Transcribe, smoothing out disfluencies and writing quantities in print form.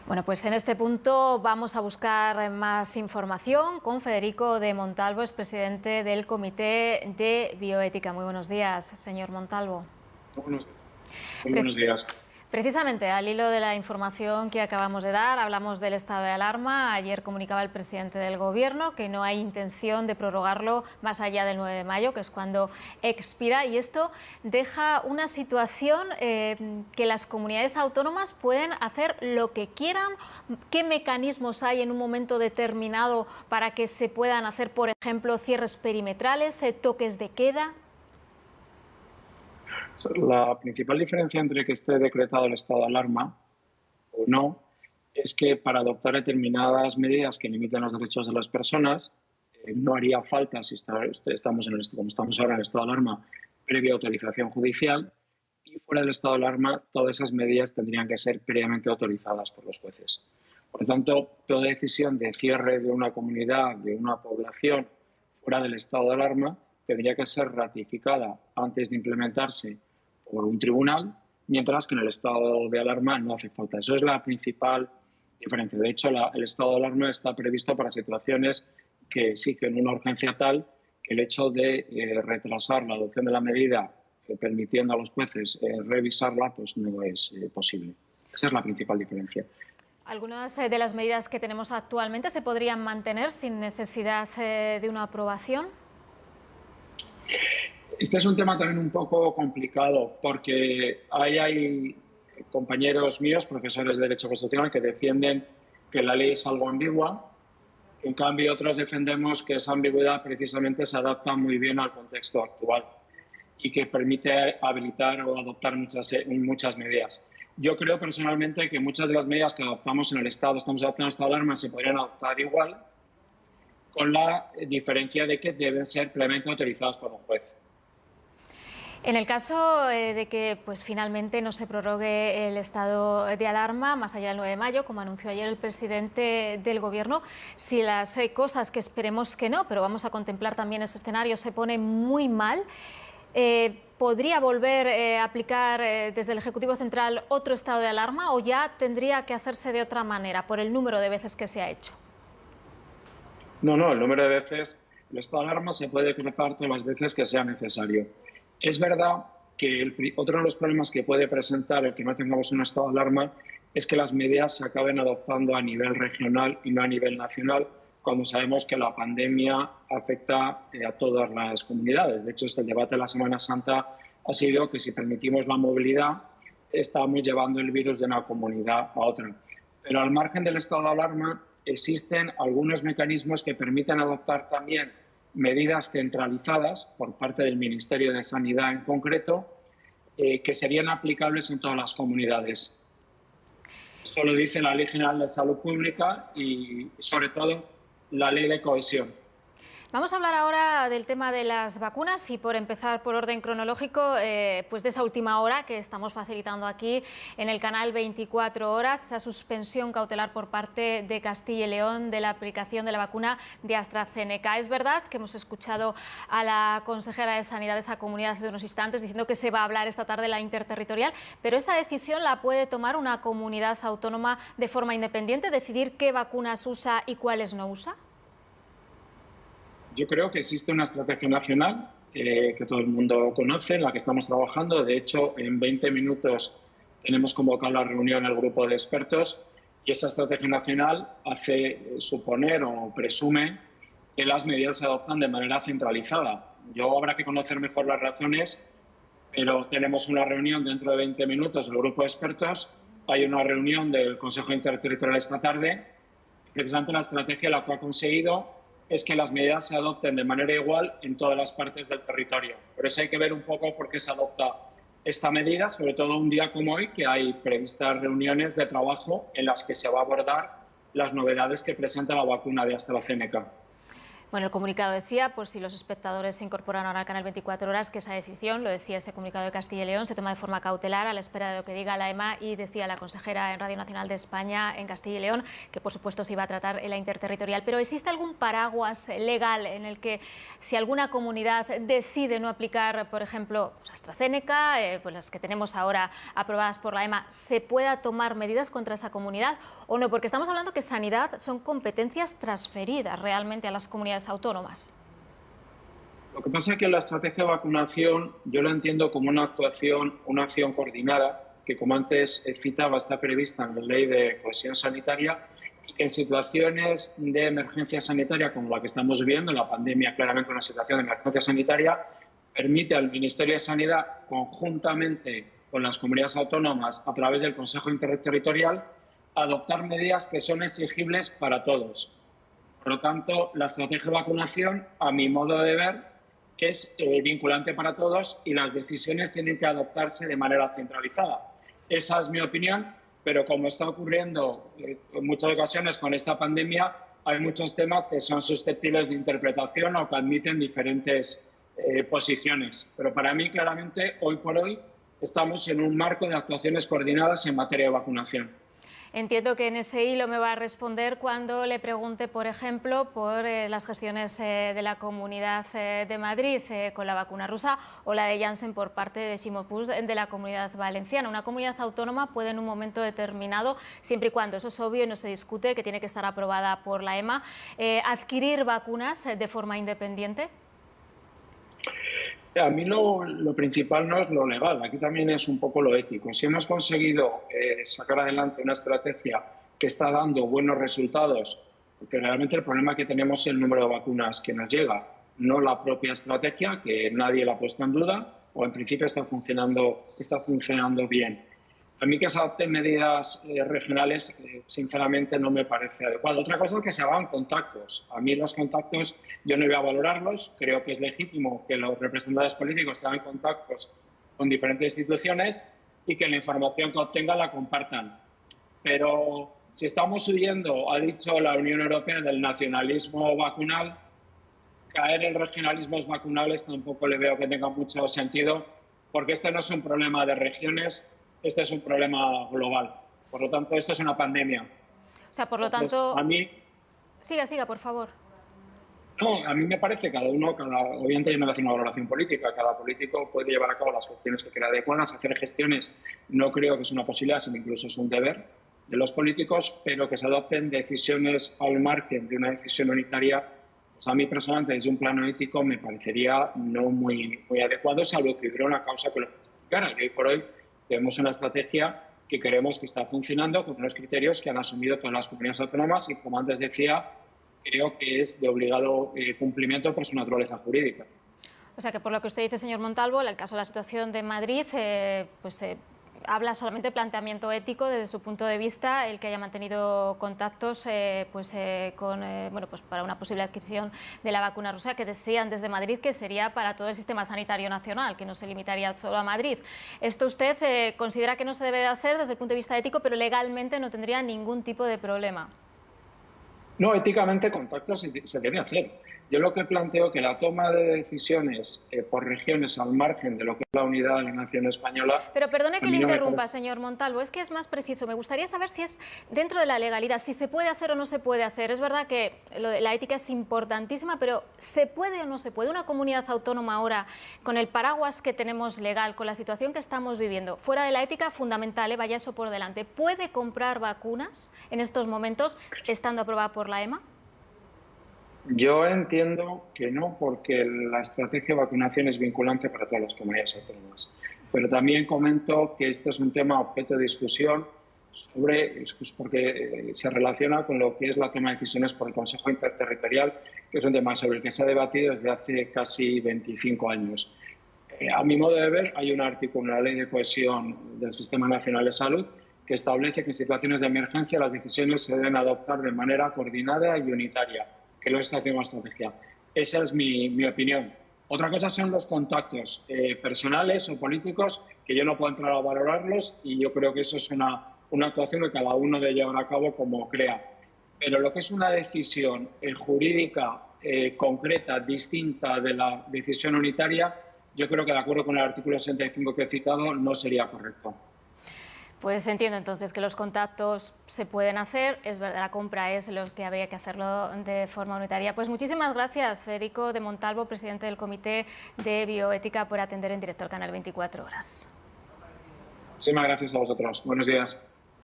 Bueno, pues en este punto vamos a buscar más información con Federico de Montalvo, es presidente del Comité de Bioética. Muy buenos días, señor Montalvo. Muy buenos días. Precisamente al hilo de la información que acabamos de dar, hablamos del estado de alarma. Ayer comunicaba el presidente del Gobierno que no hay intención de prorrogarlo más allá del 9 de mayo, que es cuando expira, y esto deja una situación que las comunidades autónomas pueden hacer lo que quieran. ¿Qué mecanismos hay en un momento determinado para que se puedan hacer, por ejemplo, cierres perimetrales, toques de queda? La principal diferencia entre que esté decretado el estado de alarma o no es que para adoptar determinadas medidas que limiten los derechos de las personas no haría falta, si estamos como estamos ahora en el estado de alarma, previa autorización judicial, y fuera del estado de alarma todas esas medidas tendrían que ser previamente autorizadas por los jueces. Por lo tanto, toda decisión de cierre de una comunidad, de una población fuera del estado de alarma, tendría que ser ratificada antes de implementarse por un tribunal, mientras que en el estado de alarma no hace falta. Eso es la principal diferencia. De hecho, el estado de alarma está previsto para situaciones que exigen una urgencia tal que el hecho de retrasar la adopción de la medida, permitiendo a los jueces revisarla, pues no es posible. Esa es la principal diferencia. Algunas de las medidas que tenemos actualmente se podrían mantener sin necesidad de una aprobación. Este es un tema también un poco complicado porque hay compañeros míos, profesores de Derecho Constitucional, que defienden que la ley es algo ambigua. En cambio, otros defendemos que esa ambigüedad precisamente se adapta muy bien al contexto actual y que permite habilitar o adoptar muchas medidas. Yo creo personalmente que muchas de las medidas que adoptamos en el Estado, estamos adoptando en el estado de alarma, se podrían adoptar igual, con la diferencia de que deben ser plenamente autorizadas por un juez. En el caso de que finalmente no se prorrogue el estado de alarma más allá del 9 de mayo, como anunció ayer el presidente del Gobierno, si las cosas, que esperemos que no, pero vamos a contemplar también ese escenario, se pone muy mal, ¿podría volver a aplicar desde el Ejecutivo Central otro estado de alarma o ya tendría que hacerse de otra manera por el número de veces que se ha hecho? No, el número de veces, el estado de alarma se puede decretar todas las veces que sea necesario. Es verdad que otro de los problemas que puede presentar el que no tengamos un estado de alarma es que las medidas se acaben adoptando a nivel regional y no a nivel nacional, cuando sabemos que la pandemia afecta a todas las comunidades. De hecho, el debate de la Semana Santa ha sido que si permitimos la movilidad, estamos llevando el virus de una comunidad a otra. Pero al margen del estado de alarma, existen algunos mecanismos que permiten adoptar también medidas centralizadas por parte del Ministerio de Sanidad en concreto, que serían aplicables en todas las comunidades. Eso lo dice la Ley General de Salud Pública y, sobre todo, la Ley de Cohesión. Vamos a hablar ahora del tema de las vacunas y, por empezar por orden cronológico, pues de esa última hora que estamos facilitando aquí en el canal 24 horas, esa suspensión cautelar por parte de Castilla y León de la aplicación de la vacuna de AstraZeneca. Es verdad que hemos escuchado a la consejera de Sanidad de esa comunidad hace unos instantes diciendo que se va a hablar esta tarde la interterritorial, pero esa decisión la puede tomar una comunidad autónoma de forma independiente, decidir qué vacunas usa y cuáles no usa. Yo creo que existe una estrategia nacional que todo el mundo conoce, en la que estamos trabajando. De hecho, en 20 minutos tenemos convocado la reunión el grupo de expertos y esa estrategia nacional hace suponer o presume que las medidas se adoptan de manera centralizada. Yo habrá que conocer mejor las razones, pero tenemos una reunión dentro de 20 minutos del grupo de expertos. Hay una reunión del Consejo Interterritorial esta tarde. Precisamente la estrategia la que ha conseguido es que las medidas se adopten de manera igual en todas las partes del territorio. Por eso hay que ver un poco por qué se adopta esta medida, sobre todo un día como hoy, que hay previstas reuniones de trabajo en las que se va a abordar las novedades que presenta la vacuna de AstraZeneca. Bueno, el comunicado decía, por si los espectadores se incorporan ahora al canal 24 horas, que esa decisión, lo decía ese comunicado de Castilla y León, se toma de forma cautelar a la espera de lo que diga la EMA, y decía la consejera en Radio Nacional de España en Castilla y León que por supuesto se iba a tratar en la interterritorial. Pero ¿existe algún paraguas legal en el que si alguna comunidad decide no aplicar, por ejemplo, pues AstraZeneca, pues las que tenemos ahora aprobadas por la EMA, se pueda tomar medidas contra esa comunidad o no? Porque estamos hablando que sanidad son competencias transferidas realmente a las comunidades autónomas. Lo que pasa es que la estrategia de vacunación yo la entiendo como una acción coordinada que, como antes citaba, está prevista en la Ley de Cohesión Sanitaria, y que en situaciones de emergencia sanitaria como la que estamos viviendo, la pandemia claramente una situación de emergencia sanitaria, permite al Ministerio de Sanidad, conjuntamente con las comunidades autónomas a través del Consejo Interterritorial, adoptar medidas que son exigibles para todos. Por lo tanto, la estrategia de vacunación, a mi modo de ver, es vinculante para todos y las decisiones tienen que adoptarse de manera centralizada. Esa es mi opinión, pero como está ocurriendo en muchas ocasiones con esta pandemia, hay muchos temas que son susceptibles de interpretación o que admiten diferentes posiciones. Pero para mí, claramente, hoy por hoy, estamos en un marco de actuaciones coordinadas en materia de vacunación. Entiendo que en ese hilo me va a responder cuando le pregunte, por ejemplo, por las gestiones de la Comunidad de Madrid con la vacuna rusa o la de Janssen por parte de Ximo Puig de la Comunidad Valenciana. Una comunidad autónoma puede en un momento determinado, siempre y cuando eso es obvio y no se discute, que tiene que estar aprobada por la EMA, adquirir vacunas de forma independiente. A mí lo principal no es lo legal, aquí también es un poco lo ético. Si hemos conseguido sacar adelante una estrategia que está dando buenos resultados, porque realmente el problema que tenemos es el número de vacunas que nos llega, no la propia estrategia, que nadie la ha puesto en duda, o en principio está funcionando bien. A mí que se adopten medidas regionales, sinceramente, no me parece adecuado. Otra cosa es que se hagan contactos. A mí los contactos yo no voy a valorarlos. Creo que es legítimo que los representantes políticos hagan contactos con diferentes instituciones y que la información que obtengan la compartan. Pero si estamos huyendo, ha dicho la Unión Europea, del nacionalismo vacunal, caer en regionalismos vacunales tampoco le veo que tenga mucho sentido, porque este no es un problema de regiones, este es un problema global. Por lo tanto, esto es una pandemia. O sea, por lo tanto... A mí... Siga, por favor. No, a mí me parece que obviamente yo no voy a hacer una valoración política, cada político puede llevar a cabo las gestiones que crea adecuadas. Hacer gestiones no creo que es una posibilidad, sino incluso es un deber de los políticos, pero que se adopten decisiones al margen de una decisión unitaria, pues a mí personalmente, desde un plano ético, me parecería no muy adecuado, salvo que hubiera una causa que lo justificara. Y hoy por hoy tenemos una estrategia que creemos que está funcionando con unos criterios que han asumido todas las comunidades autónomas y, como antes decía, creo que es de obligado cumplimiento por su naturaleza jurídica. O sea que, por lo que usted dice, señor Montalvo, en el caso de la situación de Madrid, habla solamente de planteamiento ético desde su punto de vista, el que haya mantenido contactos para una posible adquisición de la vacuna rusa, que decían desde Madrid que sería para todo el sistema sanitario nacional, que no se limitaría solo a Madrid. Esto usted considera que no se debe de hacer desde el punto de vista ético, pero legalmente no tendría ningún tipo de problema. No, éticamente contactos se debe hacer. Yo lo que planteo es que la toma de decisiones por regiones al margen de lo que es la unidad de la nación española... Pero perdone que le interrumpa, señor Montalvo, es que es más preciso. Me gustaría saber si es dentro de la legalidad, si se puede hacer o no se puede hacer. Es verdad que la ética es importantísima, pero ¿se puede o no se puede? Una comunidad autónoma ahora, con el paraguas que tenemos legal, con la situación que estamos viviendo, fuera de la ética fundamental, vaya eso por delante, ¿puede comprar vacunas en estos momentos estando aprobada por la EMA? Yo entiendo que no, porque la estrategia de vacunación es vinculante para todas las comunidades autónomas. Pero también comento que este es un tema objeto de discusión porque se relaciona con lo que es la toma de decisiones por el Consejo Interterritorial, que es un tema sobre el que se ha debatido desde hace casi 25 años. A mi modo de ver, hay un artículo en la Ley de Cohesión del Sistema Nacional de Salud que establece que en situaciones de emergencia las decisiones se deben adoptar de manera coordinada y unitaria, que lo está haciendo la estrategia. Esa es mi opinión. Otra cosa son los contactos personales o políticos, que yo no puedo entrar a valorarlos y yo creo que eso es una actuación que cada uno debe llevar a cabo como crea. Pero lo que es una decisión jurídica concreta, distinta de la decisión unitaria, yo creo que de acuerdo con el artículo 65 que he citado no sería correcto. Pues entiendo entonces que los contactos se pueden hacer, es verdad, la compra es lo que habría que hacerlo de forma unitaria. Pues muchísimas gracias, Federico de Montalvo, presidente del Comité de Bioética, por atender en directo al canal 24 Horas. Muchísimas gracias a vosotros. Buenos días.